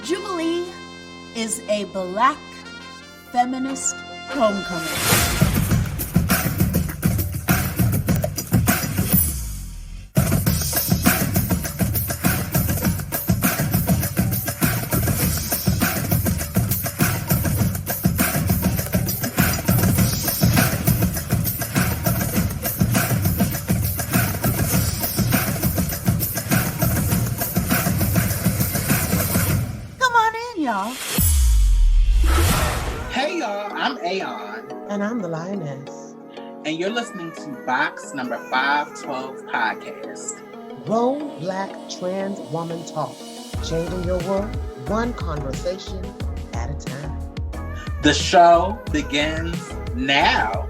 Jubilee is a Black Feminist Homecoming. Y'all. Hey y'all, I'm Aeon. And I'm the Lioness. And you're listening to Box number 512 podcast. Grown Black Trans Woman Talk. Changing your world one conversation at a time. The show begins now.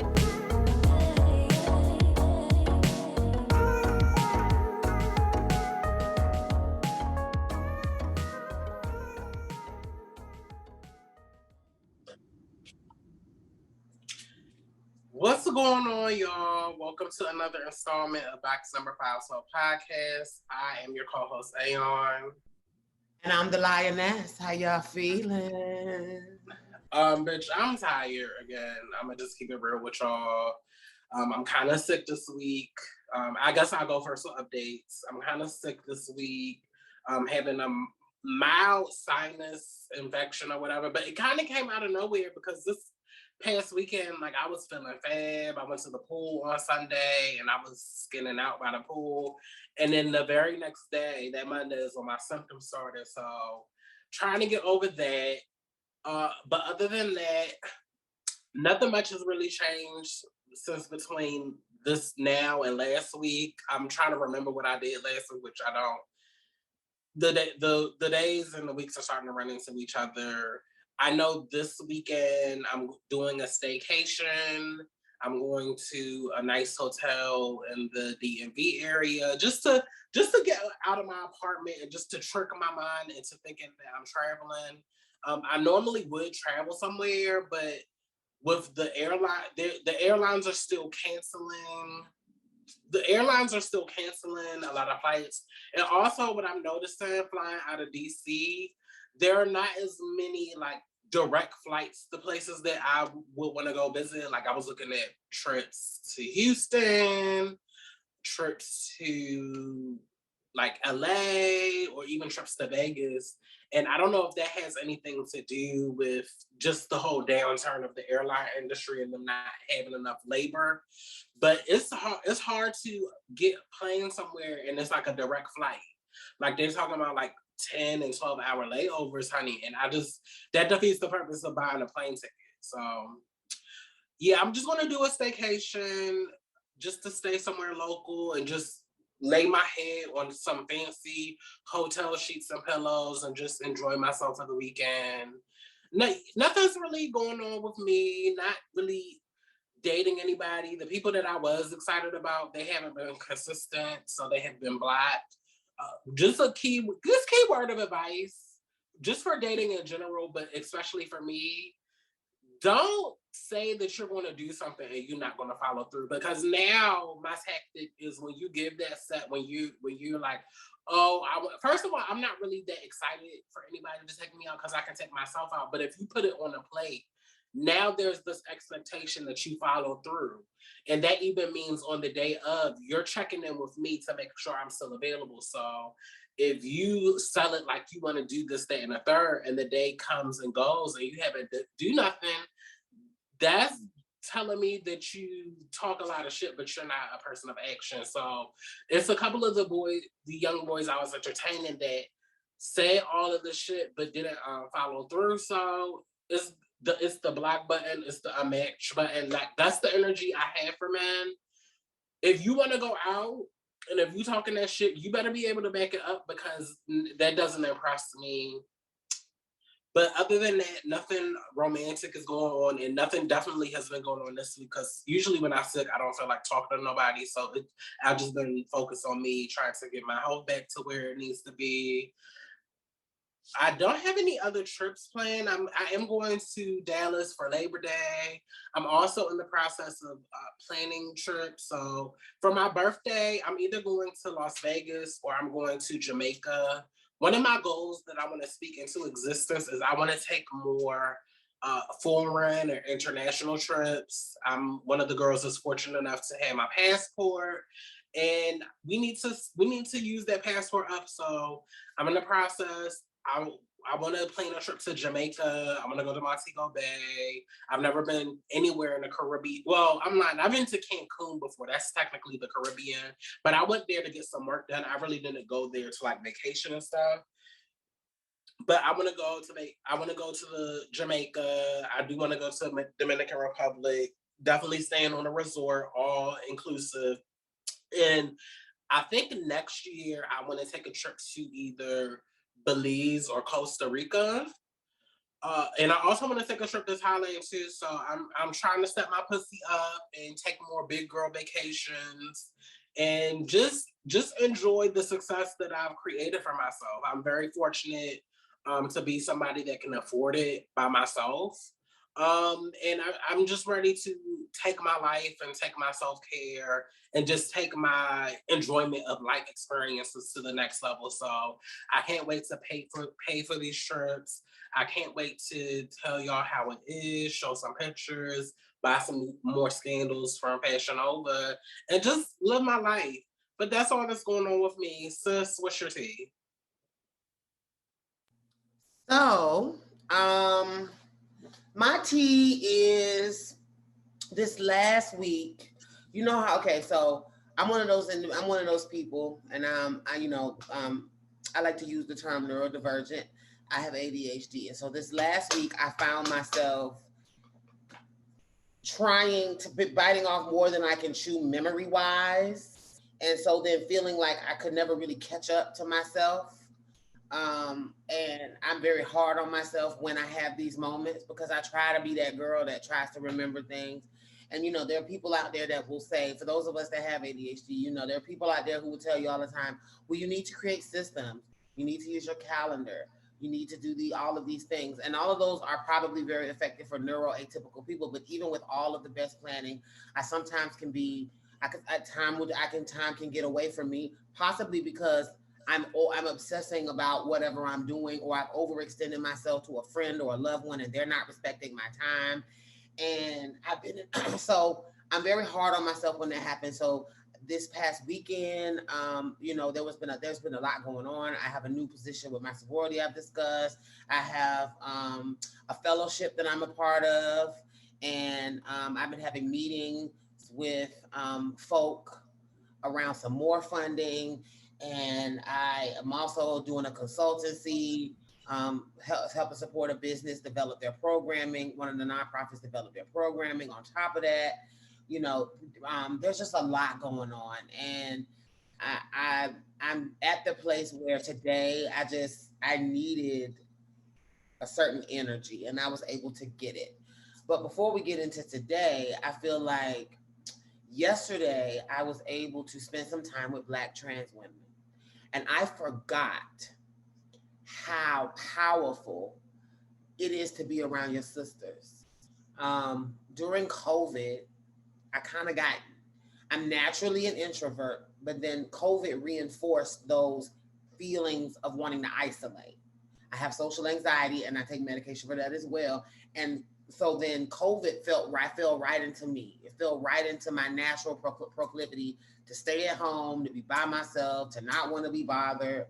What's going on, y'all? Welcome to another installment of Box number 512 podcast. I am your co-host, Aeon. And I'm the Lioness. How y'all feeling? Bitch, I'm tired again. I'm gonna just keep it real with y'all. I'm kind of sick this week. I guess I'll go for some updates. I'm kind of sick this week. I'm having a mild sinus infection or whatever, but it kind of came out of nowhere because this past weekend, like, I was feeling fab. I went to the pool on Sunday and I was skinning out by the pool. And then the very next day, that Monday, is when my symptoms started. So trying to get over that. But other than that, nothing much has really changed since between this now and last week. I'm trying to remember what I did last week, which I don't. The days and the weeks are starting to run into each other. I know this weekend I'm doing a staycation. I'm going to a nice hotel in the DMV area just to get out of my apartment and just to trick my mind into thinking that I'm traveling. I normally would travel somewhere, but with the airline, the airlines are still canceling. The airlines are still canceling a lot of flights. And also what I'm noticing flying out of DC, there are not as many like direct flights to places that I would want to go visit. Like, I was looking at trips to Houston, trips to like LA, or even trips to Vegas. And I don't know if that has anything to do with just the whole downturn of the airline industry and them not having enough labor. But it's hard to get plane somewhere and it's like a direct flight. Like, they're talking about like 10 and 12 hour layovers, honey. And that defeats the purpose of buying a plane ticket. So yeah, I'm just gonna do a staycation just to stay somewhere local and just lay my head on some fancy hotel sheets and pillows and just enjoy myself for the weekend. Nothing's really going on with me, not really dating anybody. The people that I was excited about, they haven't been consistent, so they have been blocked. Just key word of advice, just for dating in general, but especially for me, don't say that you're going to do something and you're not going to follow through. Because now my tactic is when you give that set, when you're like, first of all, I'm not really that excited for anybody to take me out because I can take myself out. But if you put it on a plate, now there's this expectation that you follow through. And that even means on the day of, you're checking in with me to make sure I'm still available. So if you sell it like you want to do this, that, and a third, and the day comes and goes and you haven't do nothing, that's telling me that you talk a lot of shit, but you're not a person of action. So it's a couple of the young boys I was entertaining that said all of the shit, but didn't follow through. So it's the block button, it's the unmatch button. Like, that's the energy I have for men. If you want to go out and if you talking that shit, you better be able to back it up, because that doesn't impress me. But other than that, nothing romantic is going on, and nothing definitely has been going on this week, because usually when I'm sick, I don't feel like talking to nobody. So I've just been focused on me trying to get my health back to where it needs to be. I don't have any other trips planned. I am going to Dallas for Labor Day. I'm also in the process of planning trips. So for my birthday, I'm either going to Las Vegas or I'm going to Jamaica one of my goals that I want to speak into existence is I want to take more foreign or international trips. I'm one of the girls that's fortunate enough to have my passport, and we need to use that passport up. So I'm in the process. I want to plan a trip to Jamaica. I want to go to Montego Bay. I've never been anywhere in the Caribbean. Well, I've been to Cancun before. That's technically the Caribbean, but I went there to get some work done. I really didn't go there to like vacation and stuff. But I want to go to the Jamaica. I do want to go to Dominican Republic. Definitely staying on a resort, all inclusive. And I think next year I want to take a trip to either Belize or Costa Rica. And I also want to take a trip to Thailand too. So I'm trying to set my pussy up and take more big girl vacations and just enjoy the success that I've created for myself. I'm very fortunate to be somebody that can afford it by myself. And I'm just ready to take my life and take my self-care and just take my enjoyment of life experiences to the next level. So I can't wait to pay for these trips. I can't wait to tell y'all how it is, show some pictures, buy some more scandals from Fashion Nova, and just live my life. But that's all that's going on with me. Sis, what's your tea? So, my tea is this last week. You know how? Okay, so I'm one of those people, and I like to use the term neurodivergent. I have ADHD, and so this last week I found myself trying to be biting off more than I can chew memory wise, and so then feeling like I could never really catch up to myself. And I'm very hard on myself when I have these moments because I try to be that girl that tries to remember things. And there are people out there that will say, for those of us that have ADHD, there are people out there who will tell you all the time, well, you need to create systems. You need to use your calendar. You need to do all of these things. And all of those are probably very effective for neuroatypical people. But even with all of the best planning, I sometimes can be, I could at time can get away from me, possibly because I'm obsessing about whatever I'm doing, or I've overextended myself to a friend or a loved one, and they're not respecting my time. And I've been so I'm very hard on myself when that happens. So this past weekend, there's been a lot going on. I have a new position with my sorority I've discussed. I have a fellowship that I'm a part of, and I've been having meetings with folk around some more funding, and I am also doing a consultancy, help and support a business develop their programming. One of the nonprofits develop their programming. On top of that, there's just a lot going on, and I'm at the place where today I needed a certain energy, and I was able to get it. But before we get into today, I feel like yesterday I was able to spend some time with Black trans women, and I forgot how powerful it is to be around your sisters. During COVID, I kind of got, I'm naturally an introvert, but then COVID reinforced those feelings of wanting to isolate. I have social anxiety and I take medication for that as well. And so then COVID fell right into me. It fell right into my natural proclivity to stay at home, to be by myself, to not want to be bothered.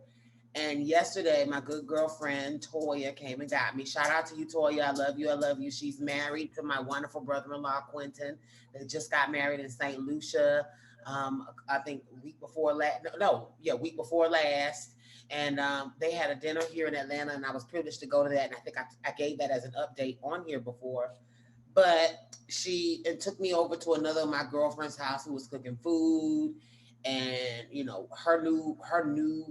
And yesterday, my good girlfriend, Toya, came and got me. Shout out to you, Toya. I love you. I love you. She's married to my wonderful brother-in-law, Quentin. They just got married in St. Lucia, I think week before last. Week before last. And they had a dinner here in Atlanta, and I was privileged to go to that. And I think I gave that as an update on here before. But it took me over to another of my girlfriend's house who was cooking food, and her new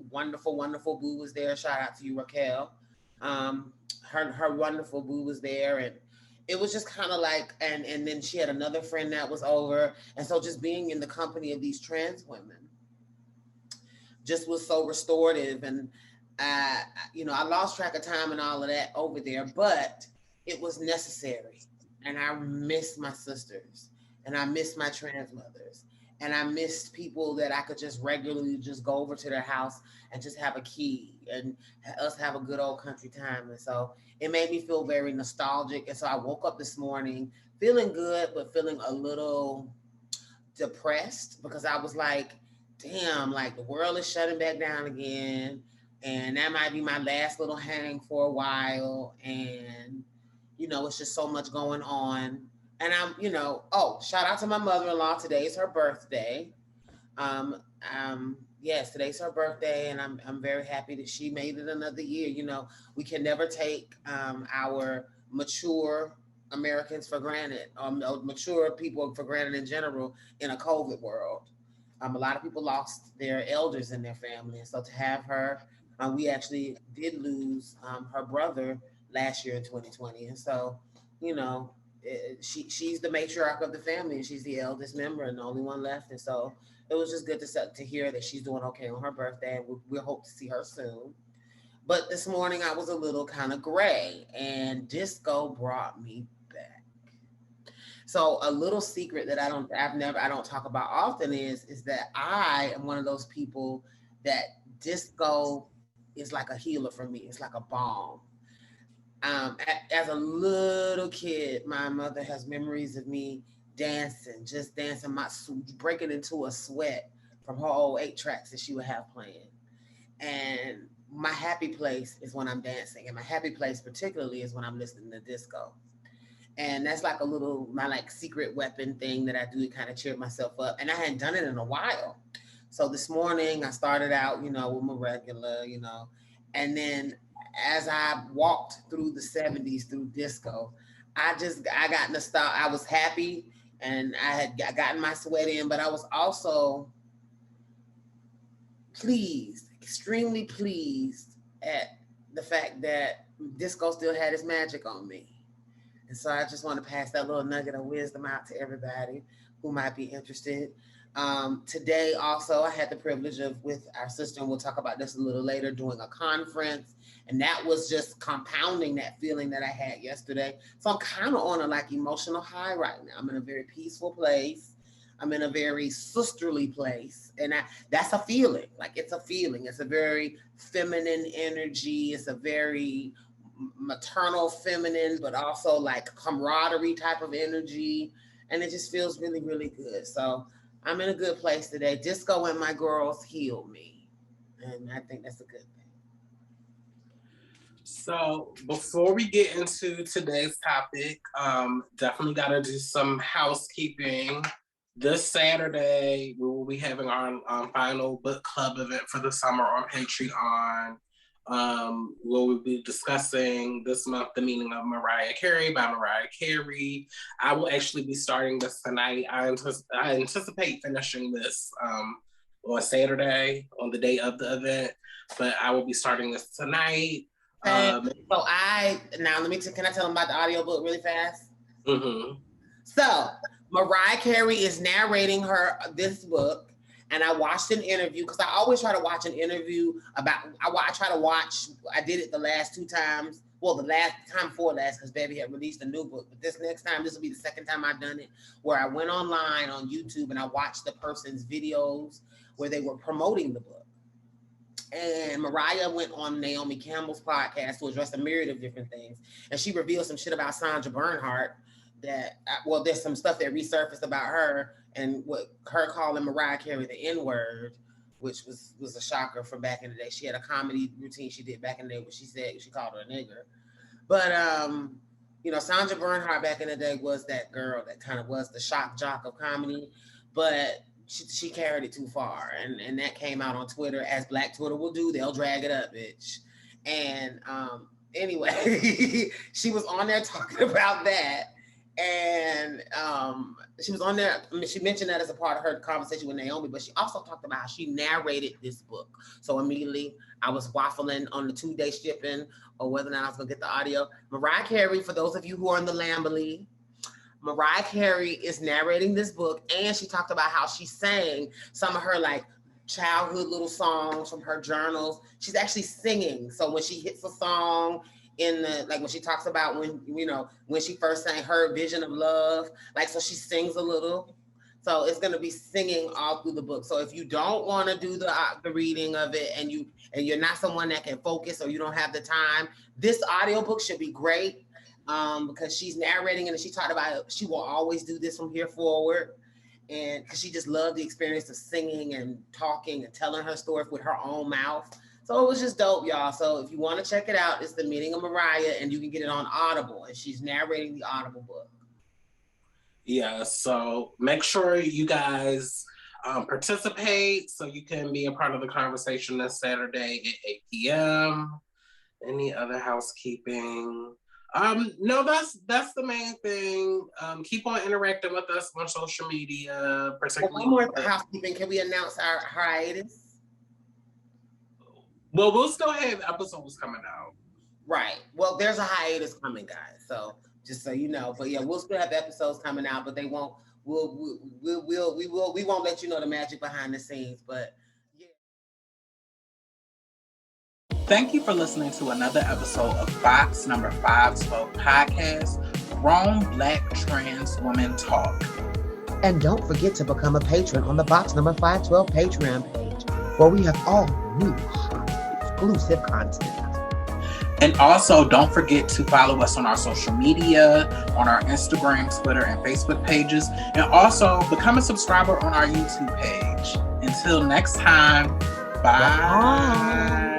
wonderful boo was there. Shout out to you, Raquel. Her wonderful boo was there, and it was just kind of like, and then she had another friend that was over, and so just being in the company of these trans women just was so restorative. And I lost track of time and all of that over there, but it was necessary. And I miss my sisters, and I miss my trans mothers. And I missed people that I could just regularly just go over to their house and just have a key and us have a good old country time. And so it made me feel very nostalgic. And so I woke up this morning feeling good, but feeling a little depressed because I was like, damn, like the world is shutting back down again. And that might be my last little hang for a while. And, it's just so much going on. And I'm, oh, shout out to my mother-in-law. Today is her birthday. Yes, today's her birthday, and I'm very happy that she made it another year. We can never take our mature Americans for granted, mature people for granted in general in a COVID world. A lot of people lost their elders in their family, and so to have her, we actually did lose her brother last year in 2020, and so she's the matriarch of the family, and she's the eldest member and the only one left, and so it was just good to hear that she's doing okay on her birthday, and we'll hope to see her soon. But this morning I was a little kind of gray, and disco brought me back. So a little secret that I don't talk about often is that I am one of those people that disco is like a healer for me. It's like a balm. As a little kid, my mother has memories of me dancing, breaking into a sweat from her old 8 tracks that she would have playing. And my happy place is when I'm dancing, and my happy place particularly is when I'm listening to disco. And that's like my like secret weapon thing that I do to kind of cheer myself up. And I hadn't done it in a while. So this morning I started out, with my regular, and then as I walked through the 70s through disco, I got nostalgic. I was happy and I had gotten my sweat in, but I was also pleased, extremely pleased at the fact that disco still had its magic on me. And so I just want to pass that little nugget of wisdom out to everybody who might be interested. Today also, I had the privilege of, with our sister, and we'll talk about this a little later, doing a conference. And that was just compounding that feeling that I had yesterday. So I'm kind of on a like emotional high right now. I'm in a very peaceful place. I'm in a very sisterly place. And that's a feeling. Like it's a feeling. It's a very feminine energy. It's a very maternal feminine, but also like camaraderie type of energy. And it just feels really, really good. So I'm in a good place today. Disco and my girls healed me. And I think that's a good thing. So before we get into today's topic, definitely got to do some housekeeping. This Saturday, we will be having our final book club event for the summer on Patreon. Where we'll be discussing this month The Meaning of Mariah Carey by Mariah Carey. I will actually be starting this tonight. I anticipate finishing this on Saturday, on the day of the event, but I will be starting this tonight. Can I tell them about the audiobook really fast? Mm-hmm. So Mariah Carey is narrating this book. And I watched an interview because I always try to watch an interview I did it the last 2 times. Well, the last time before last, because Baby had released a new book. But this will be the second time I've done it, where I went online on YouTube and I watched the person's videos where they were promoting the book. And Mariah went on Naomi Campbell's podcast to address a myriad of different things. And she revealed some shit about Sandra Bernhardt there's some stuff that resurfaced about her and what her calling Mariah Carey the N-word, which was a shocker from back in the day. She had a comedy routine she did back in the day where she called her a nigger. But, Sandra Bernhardt back in the day was that girl that kind of was the shock jock of comedy, but she carried it too far. And that came out on Twitter, as Black Twitter will do. They'll drag it up, bitch. And anyway, she was on there talking about that. And she was on there. She mentioned that as a part of her conversation with Naomi, but she also talked about how she narrated this book. So immediately I was waffling on the 2-day shipping or whether or not I was going to get the audio. Mariah Carey, for those of you who are in the Lamberley, Mariah Carey is narrating this book, and she talked about how she sang some of her like childhood little songs from her journals. She's actually singing. So when she hits a song, when she talks about when she first sang her Vision of Love, so she sings a little. So it's going to be singing all through the book. So if you don't want to do the reading of it and you're not someone that can focus or you don't have the time, this audiobook should be great because she's narrating and she talked about she will always do this from here forward. And because she just loved the experience of singing and talking and telling her story with her own mouth. So it was just dope, y'all. So if you want to check it out, it's The Meaning of Mariah, and you can get it on Audible. And she's narrating the Audible book. Yeah, so make sure you guys participate so you can be a part of the conversation this Saturday at 8 p.m. Any other housekeeping? No, that's the main thing. Keep on interacting with us on social media, particularly. One more housekeeping. Can we announce our hiatus? Well, we'll still have episodes coming out. Right. Well, there's a hiatus coming, guys. So just so you know, but yeah, we'll still have episodes coming out, but they won't. We won't let you know the magic behind the scenes. But yeah. Thank you for listening to another episode of Box Number 512 Podcast, Grown Black Trans Women Talk. And don't forget to become a patron on the Box Number 512 Patreon page, where we have all new exclusive content. And also, don't forget to follow us on our social media, on our Instagram, Twitter, and Facebook pages. And also, become a subscriber on our YouTube page. Until next time, bye.